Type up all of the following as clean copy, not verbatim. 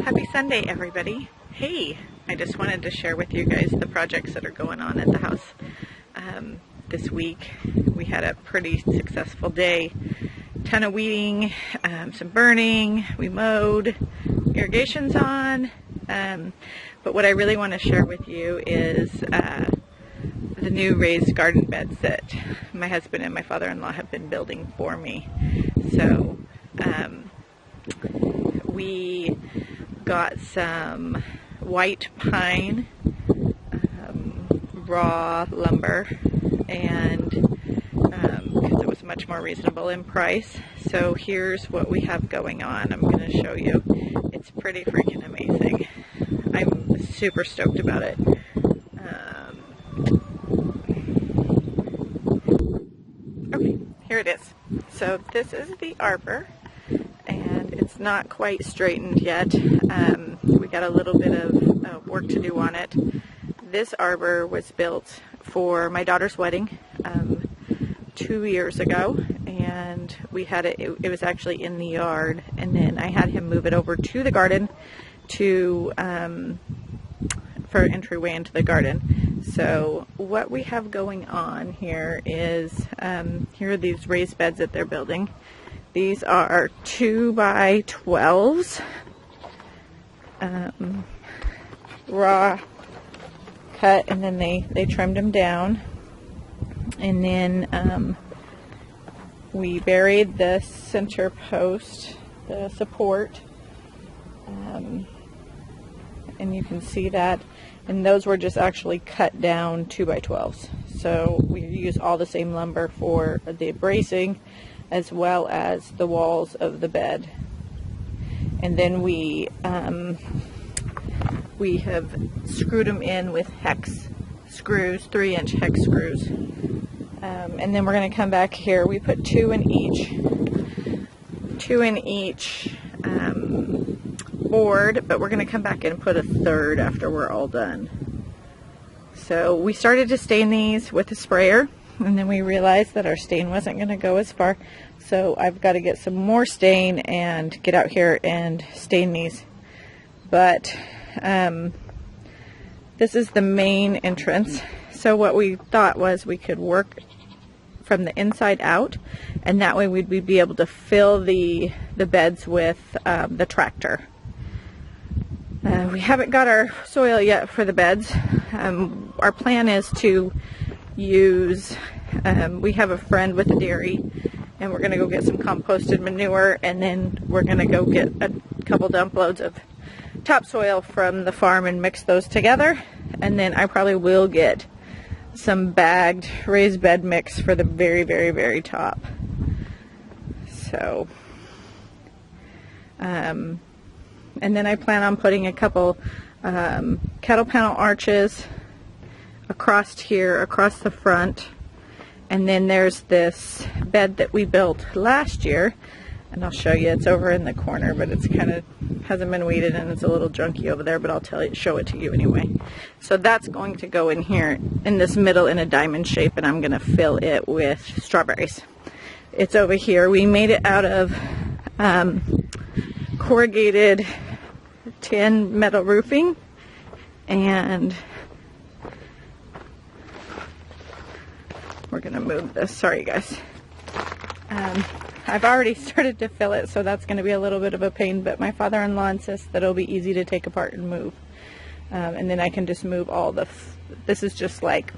Happy Sunday, everybody. Hey, I just wanted to share with you guys the projects that are going on at the house. This week we had a pretty successful day. Ton of weeding, some burning, we mowed, irrigation's on. But what I really want to share with you is the new raised garden beds that my husband and my father-in-law have been building for me. So we got some white pine raw lumber, and because it was much more reasonable in price. So here's what we have going on. I'm going to show you. It's pretty freaking amazing. I'm super stoked about it. Okay, here it is. So this is the arbor, and it's not quite straightened yet. We got a little bit of work to do on it. This arbor was built for my daughter's wedding 2 years ago, and we had it was actually in the yard, and then I had him move it over to the garden to for entryway into the garden. So what we have going on here is here are these raised beds that they're building. These are 2 by 12s, raw cut, and then they trimmed them down, and then we buried the center post, the support, and you can see that, and those were just actually cut down 2 by 12s. So we use all the same lumber for the bracing as well as the walls of the bed. And then we have screwed them in with hex screws, 3-inch hex screws. And then we're going to come back here. We put 2 in each board, but we're going to come back and put a third after we're all done. So we started to stain these with a sprayer, and then we realized that our stain wasn't going to go as far. So I've got to get some more stain and get out here and stain these. But this is the main entrance. So what we thought was we could work from the inside out, and that way we'd be able to fill the beds with the tractor. We haven't got our soil yet for the beds. Our plan is to use, we have a friend with a dairy, and we're going to go get some composted manure, and then we're going to go get a couple dump loads of topsoil from the farm and mix those together. And then I probably will get some bagged raised bed mix for the very, very, very top. So, and then I plan on putting a couple cattle panel arches across here, across the front. And then there's this bed that we built last year, and I'll show you. It's over in the corner, but it's kind of hasn't been weeded and it's a little junky over there, but I'll show it to you anyway. So that's going to go in here in this middle in a diamond shape, and I'm going to fill it with strawberries. It's over here. We made it out of corrugated tin metal roofing, and we're going to move this. Sorry, guys. I've already started to fill it, so that's going to be a little bit of a pain, but my father-in-law insists that it'll be easy to take apart and move. And then I can just move all this is just like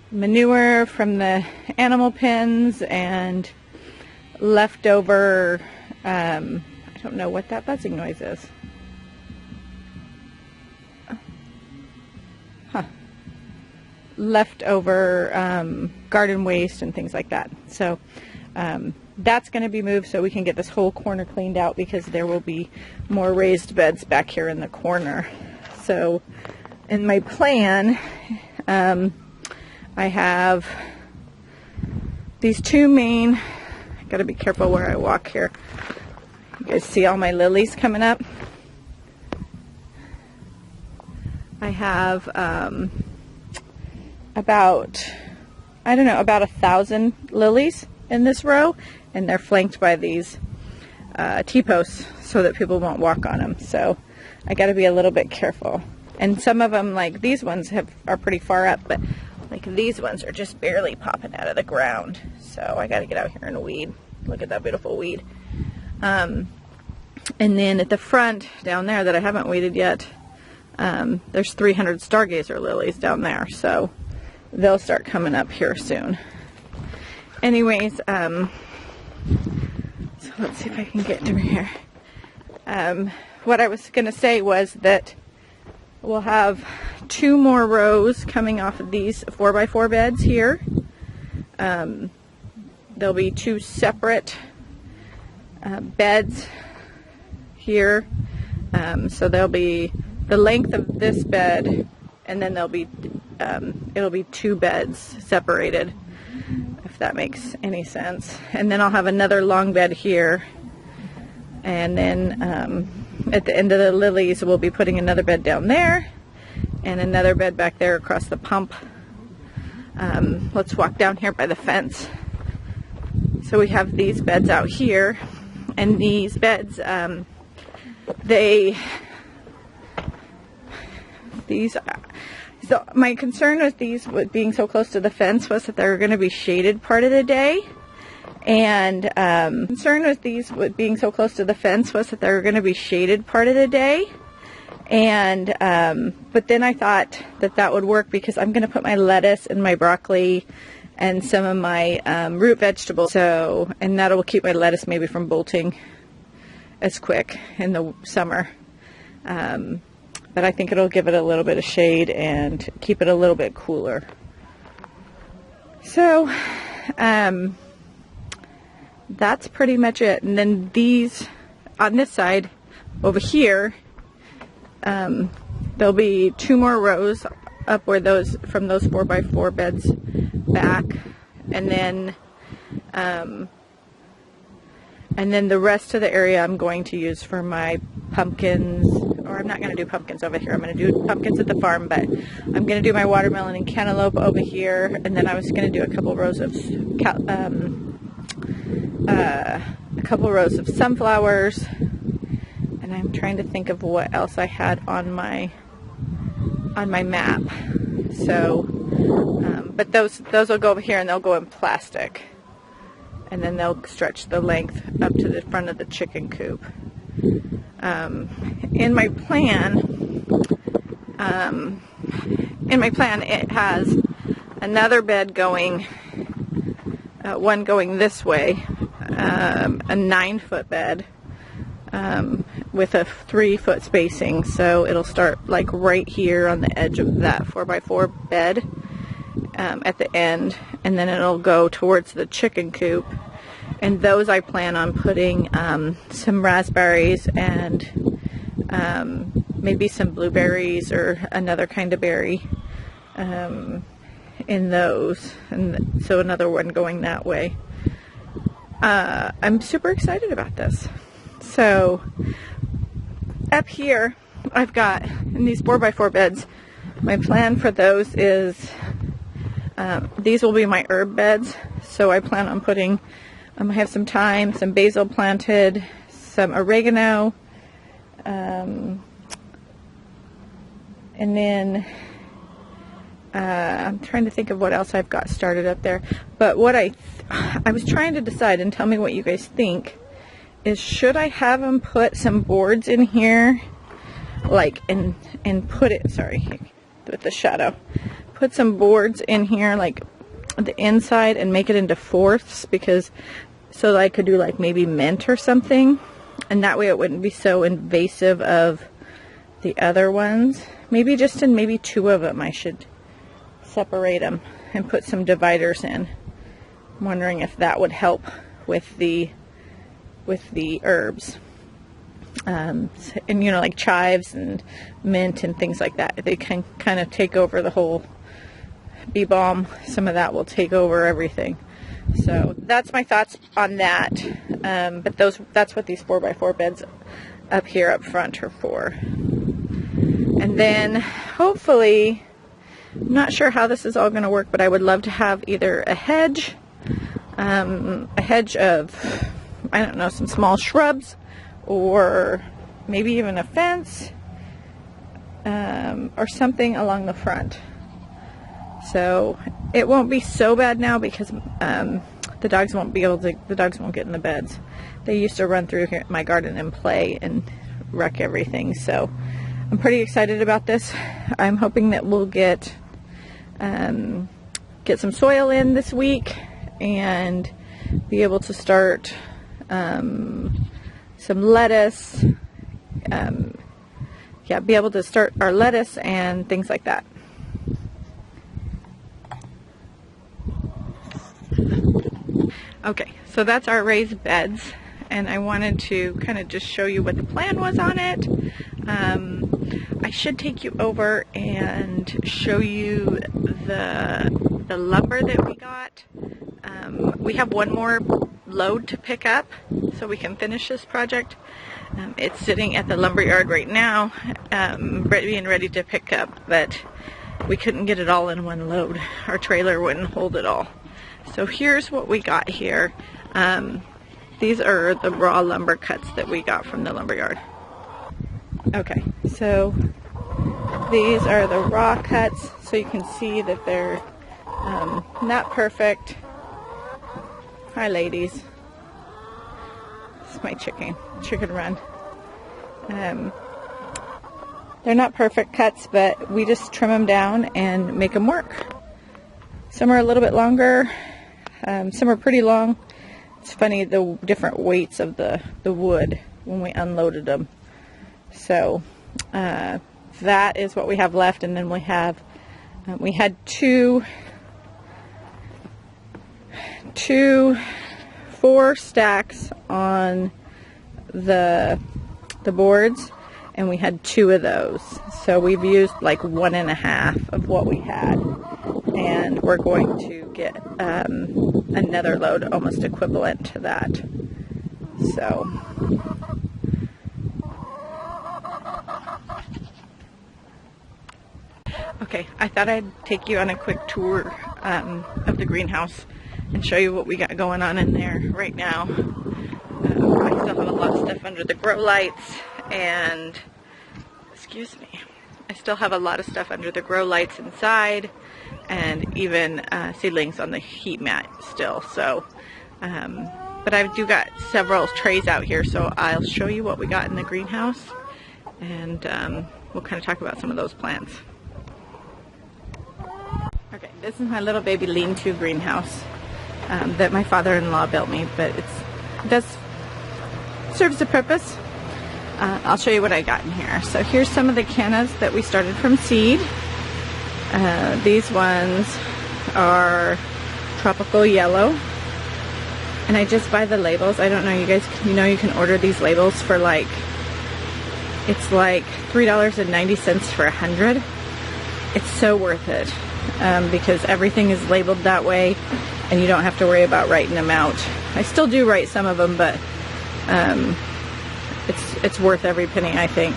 manure from the animal pens and leftover, I don't know what that buzzing noise is. Leftover garden waste and things like that. So that's going to be moved so we can get this whole corner cleaned out, because there will be more raised beds back here in the corner. So in my plan, I have these 2 main, I got to be careful where I walk here. You guys see all my lilies coming up? I have about 1,000 lilies in this row, and they're flanked by these T-posts so that people won't walk on them. So I got to be a little bit careful. And some of them, like these ones, are pretty far up, but like these ones are just barely popping out of the ground. So I got to get out here and weed. Look at that beautiful weed. And then at the front down there that I haven't weeded yet, there's 300 stargazer lilies down there. So they'll start coming up here soon. Anyways, so let's see if I can get through here. What I was going to say was that we'll have 2 more rows coming off of these 4x4 beds here. There'll be 2 separate beds here. So there'll be the length of this bed, and then there'll be it'll be 2 beds separated, if that makes any sense. And then I'll have another long bed here, and then at the end of the lilies we'll be putting another bed down there and another bed back there across the pump. Let's walk down here by the fence. So we have these beds out here, and these beds so my concern with these being so close to the fence was that they were going to be shaded part of the day. And concern with these being so close to the fence was that they were going to be shaded part of the day. And but then I thought that that would work because I'm going to put my lettuce and my broccoli and some of my root vegetables. So, and that'll keep my lettuce maybe from bolting as quick in the summer. But I think it'll give it a little bit of shade and keep it a little bit cooler. So, that's pretty much it. And then these, on this side, over here, there'll be 2 more rows up where those, from those 4x4 beds back. And then the rest of the area I'm going to use for my pumpkins, or I'm not going to do pumpkins over here. I'm going to do pumpkins at the farm, but I'm going to do my watermelon and cantaloupe over here, and then I was going to do a couple rows of sunflowers, and I'm trying to think of what else I had on my map. So, but those will go over here, and they'll go in plastic. And then they'll stretch the length up to the front of the chicken coop. In my plan, it has another bed going, one going this way, a 9-foot bed with a 3-foot spacing. So it'll start like right here on the edge of that 4x4 bed. At the end, and then it'll go towards the chicken coop, and those I plan on putting some raspberries and maybe some blueberries or another kind of berry in those, and so another one going that way. I'm super excited about this. So up here I've got, in these 4x4 beds, my plan for those is these will be my herb beds, so I plan on putting, I have some thyme, some basil planted, some oregano, and then I'm trying to think of what else I've got started up there. But what I was trying to decide, and tell me what you guys think, is should I have them put some boards in here, like, and put it, sorry, with the shadow. Put some boards in here, like the inside, and make it into 4ths, because so that I could do like maybe mint or something, and that way it wouldn't be so invasive of the other ones. Maybe just in maybe 2 of them I should separate them and put some dividers in. I'm wondering if that would help with the herbs. And you know, like chives and mint and things like that, they can kind of take over the whole bee balm. Some of that will take over everything. So that's my thoughts on that. But that's what these 4x4 beds up here up front are for. And then hopefully, I'm not sure how this is all going to work, but I would love to have either a hedge of I don't know, some small shrubs, or maybe even a fence, or something along the front. So it won't be so bad now because the dogs won't get in the beds. They used to run through here, my garden and play and wreck everything. So I'm pretty excited about this. I'm hoping that we'll get some soil in this week and be able to start some lettuce. Be able to start our lettuce and things like that. Okay, so that's our raised beds, and I wanted to kind of just show you what the plan was on it. I should take you over and show you the lumber that we got. We have one more load to pick up so we can finish this project. It's sitting at the lumber yard right now, being ready to pick up, but we couldn't get it all in one load. Our trailer wouldn't hold it all. So here's what we got here. These are the raw lumber cuts that we got from the lumber yard. Okay, so these are the raw cuts, so you can see that they're not perfect. Hi ladies. This is my chicken run. They're not perfect cuts, but we just trim them down and make them work. Some are a little bit longer, some are pretty long. It's funny, the different weights of the wood when we unloaded them. So that is what we have left, and then we had four stacks on the boards, and we had 2 of those. So we've used like 1.5 of what we had, and we're going to get another load almost equivalent to that. So okay, I thought I'd take you on a quick tour of the greenhouse and show you what we got going on in there right now. I still have a lot of stuff under the grow lights, and I still have a lot of stuff under the grow lights inside, and even seedlings on the heat mat still. So, but I do got several trays out here, so I'll show you what we got in the greenhouse, and we'll kind of talk about some of those plants. Okay, this is my little baby lean-to greenhouse that my father-in-law built me, but it serves a purpose. I'll show you what I got in here. So here's some of the cannas that we started from seed. These ones are tropical yellow, and I just buy the labels. I don't know, you guys, you can order these labels for like, it's like $3.90 for 100. It's so worth it because everything is labeled that way, and you don't have to worry about writing them out. I still do write some of them, but it's worth every penny, I think.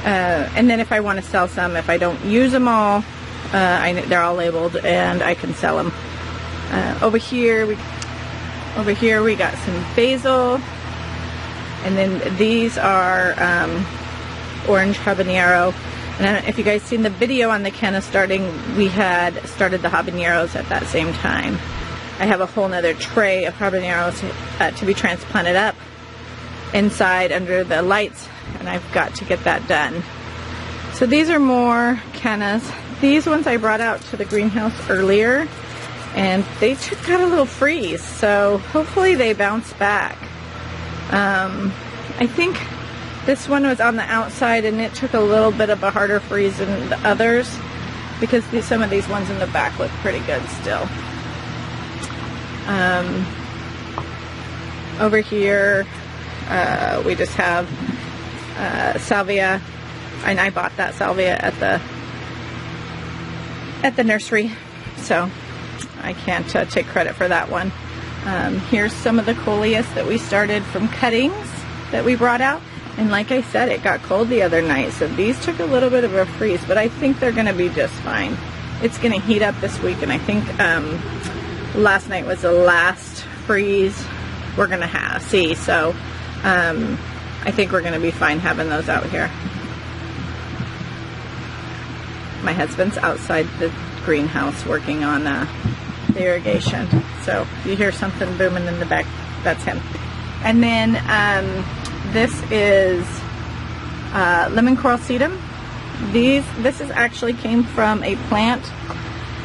And then if I want to sell some, if I don't use them all, they're all labeled and I can sell them. Over here we got some basil, and then these are orange habanero. And I don't know if you guys seen the video on the canna starting, we had started the habaneros at that same time. I have a whole nother tray of habaneros to be transplanted up inside under the lights, and I've got to get that done. So these are more cannas. These ones I brought out to the greenhouse earlier, and they got a little freeze, so hopefully they bounce back. I think this one was on the outside, and it took a little bit of a harder freeze than the others, because some of these ones in the back look pretty good still. Over here we just have salvia, and I bought that salvia at the nursery, so I can't take credit for that one. Here's some of the coleus that we started from cuttings that we brought out, and like I said, it got cold the other night, so these took a little bit of a freeze, but I think they're going to be just fine. It's going to heat up this week, and I think last night was the last freeze we're going to see. So I think we're going to be fine having those out here. My husband's outside the greenhouse working on the irrigation. So if you hear something booming in the back, that's him. And then this is lemon coral sedum. This is actually came from a plant,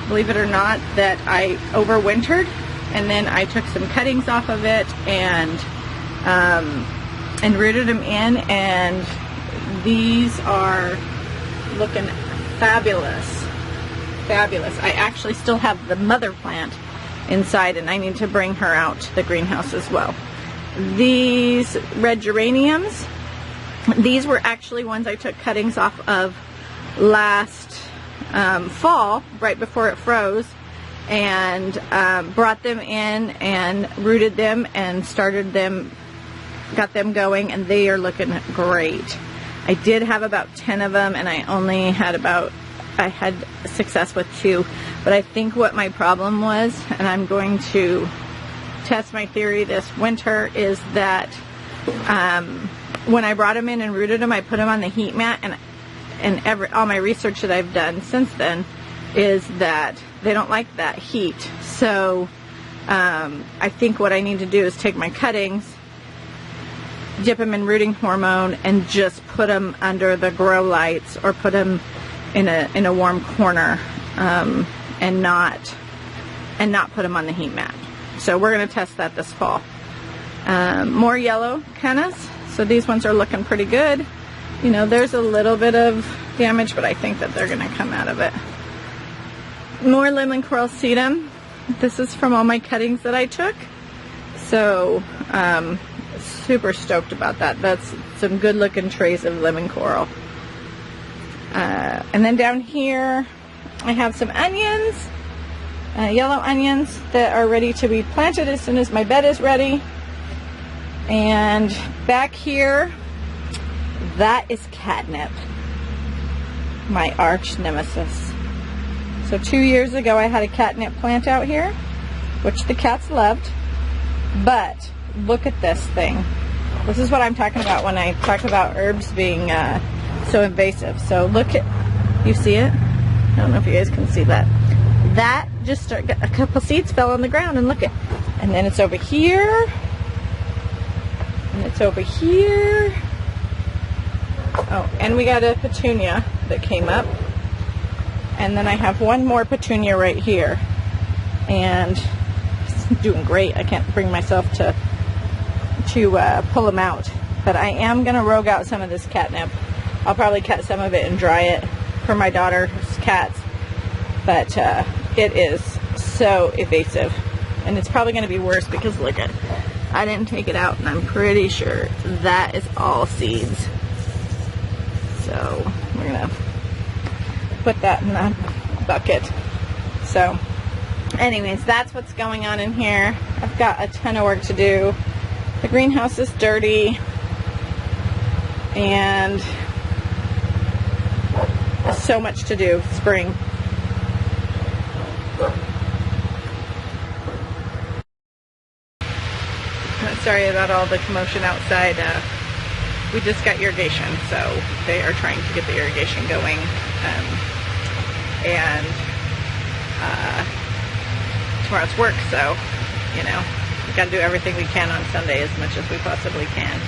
believe it or not, that I overwintered, and then I took some cuttings off of it and rooted them in, and these are looking fabulous. Fabulous. I actually still have the mother plant inside, and I need to bring her out to the greenhouse as well. These red geraniums, these were actually ones I took cuttings off of last fall, right before it froze, and brought them in and rooted them and started them, got them going, and they are looking great. I did have about 10 of them, and I had success with 2, but I think what my problem was, and I'm going to test my theory this winter, is that when I brought them in and rooted them, I put them on the heat mat, and all my research that I've done since then is that they don't like that heat. So I think what I need to do is take my cuttings, dip them in rooting hormone, and just put them under the grow lights, or put them in a warm corner, and not put them on the heat mat. So we're going to test that this fall. More yellow cannas. So these ones are looking pretty good. You know, there's a little bit of damage, but I think that they're going to come out of it. More lemon coral sedum. This is from all my cuttings that I took. So super stoked about that. That's some good looking trays of lemon coral. And then down here I have some onions, yellow onions that are ready to be planted as soon as my bed is ready. And back here, that is catnip, my arch nemesis. So 2 years ago I had a catnip plant out here, which the cats loved, but look at this thing. This is what I'm talking about when I talk about herbs being so invasive. So look at, you see it? I don't know if you guys can see that. That just a couple seeds fell on the ground, and look at, and then it's over here, and it's over here. Oh, and we got a petunia that came up, and then I have one more petunia right here, and it's doing great. I can't bring myself to pull them out, but I am going to rogue out some of this catnip. I'll probably cut some of it and dry it for my daughter's cats, but it is so invasive, and it's probably going to be worse because look at, I didn't take it out, and I'm pretty sure that is all seeds. So we're going to put that in the bucket. So anyways, that's what's going on in here. I've got a ton of work to do. The greenhouse is dirty, and so much to do. Spring. Sorry about all the commotion outside. We just got irrigation, so they are trying to get the irrigation going, and tomorrow's work, so you know, we got to do everything we can on Sunday as much as we possibly can.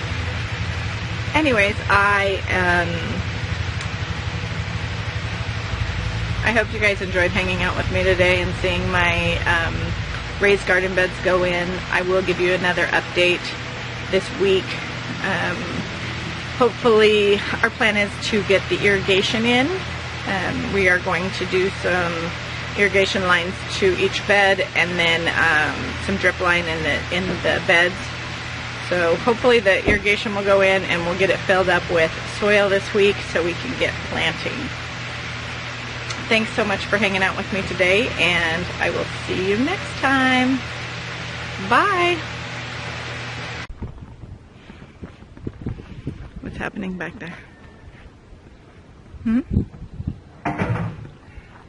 Anyways, I hope you guys enjoyed hanging out with me today and seeing my raised garden beds go in. I will give you another update this week. Hopefully, our plan is to get the irrigation in. We are going to do some irrigation lines to each bed, and then some drip line in the beds. So hopefully the irrigation will go in, and we'll get it filled up with soil this week so we can get planting. Thanks so much for hanging out with me today, and I will see you next time. Bye. What's happening back there?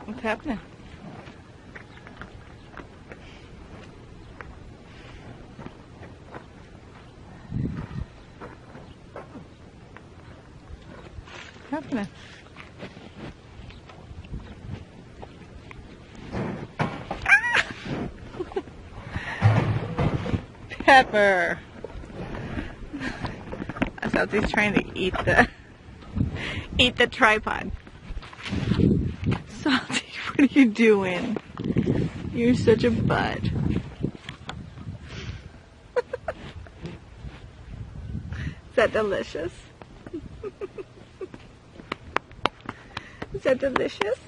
What's happening? happening? Pepper. Salty's trying to eat the tripod. Salty, what are you doing? You're such a butt. Is that delicious? Is that delicious?